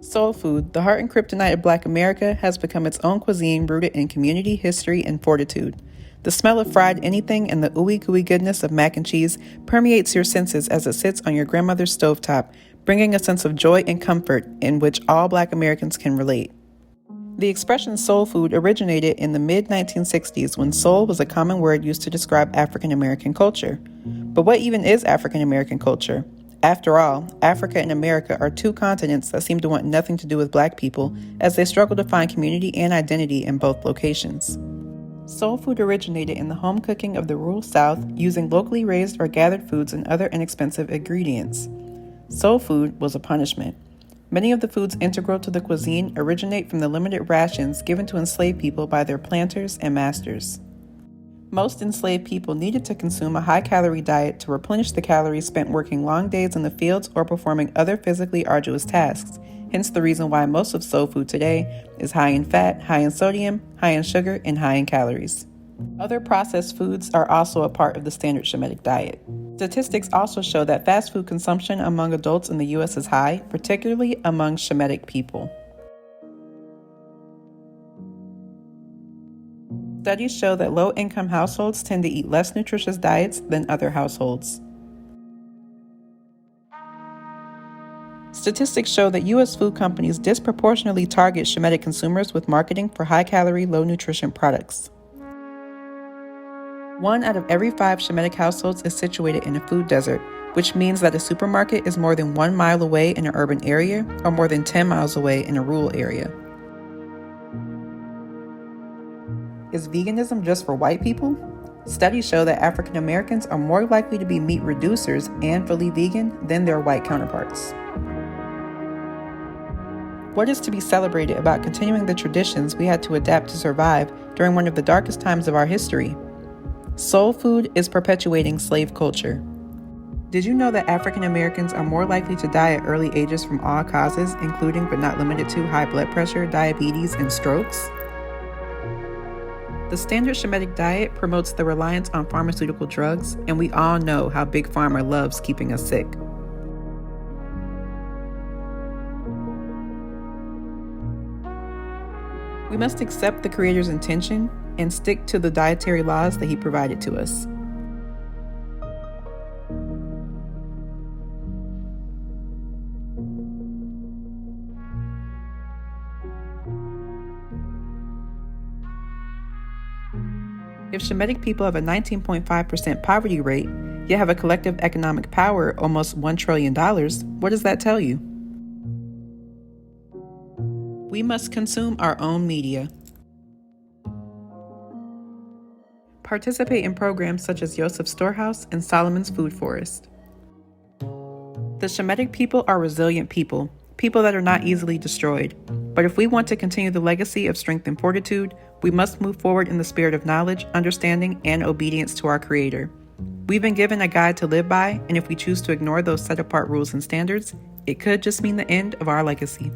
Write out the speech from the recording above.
Soul food, the heart and kryptonite of Black America, has become its own cuisine rooted in community, history, and fortitude. The smell of fried anything and the ooey gooey goodness of mac and cheese permeates your senses as it sits on your grandmother's stovetop, bringing a sense of joy and comfort in which all Black Americans can relate. The expression soul food originated in the mid-1960s when soul was a common word used to describe African American culture. But what even is African American culture? After all, Africa and America are two continents that seem to want nothing to do with Black people as they struggle to find community and identity in both locations. Soul food originated in the home cooking of the rural South using locally raised or gathered foods and other inexpensive ingredients. Soul food was a punishment. Many of the foods integral to the cuisine originate from the limited rations given to enslaved people by their planters and masters. Most enslaved people needed to consume a high-calorie diet to replenish the calories spent working long days in the fields or performing other physically arduous tasks, hence the reason why most of soul food today is high in fat, high in sodium, high in sugar, and high in calories. Other processed foods are also a part of the standard Shemetic diet. Statistics also show that fast food consumption among adults in the U.S. is high, particularly among Shemetic people. Studies show that low-income households tend to eat less nutritious diets than other households. Statistics show that U.S. food companies disproportionately target Shemetic consumers with marketing for high-calorie, low-nutrition products. 1 out of every 5 Shemetic households is situated in a food desert, which means that a supermarket is more than 1 mile away in an urban area or more than 10 miles away in a rural area. Is veganism just for white people? Studies show that African Americans are more likely to be meat reducers and fully vegan than their white counterparts. What is to be celebrated about continuing the traditions we had to adapt to survive during one of the darkest times of our history? Soul food is perpetuating slave culture. Did you know that African Americans are more likely to die at early ages from all causes, including but not limited to high blood pressure, diabetes, and strokes? The standard Shemetic diet promotes the reliance on pharmaceutical drugs, and we all know how Big Pharma loves keeping us sick. We must accept the Creator's intention and stick to the dietary laws that He provided to us. If Shemetic people have a 19.5% poverty rate, yet have a collective economic power almost $1 trillion, what does that tell you? We must consume our own media. Participate in programs such as Joseph's Storehouse and Solomon's Food Forest. The Shemetic people are resilient people that are not easily destroyed. But if we want to continue the legacy of strength and fortitude, we must move forward in the spirit of knowledge, understanding, and obedience to our Creator. We've been given a guide to live by, and if we choose to ignore those set-apart rules and standards, it could just mean the end of our legacy.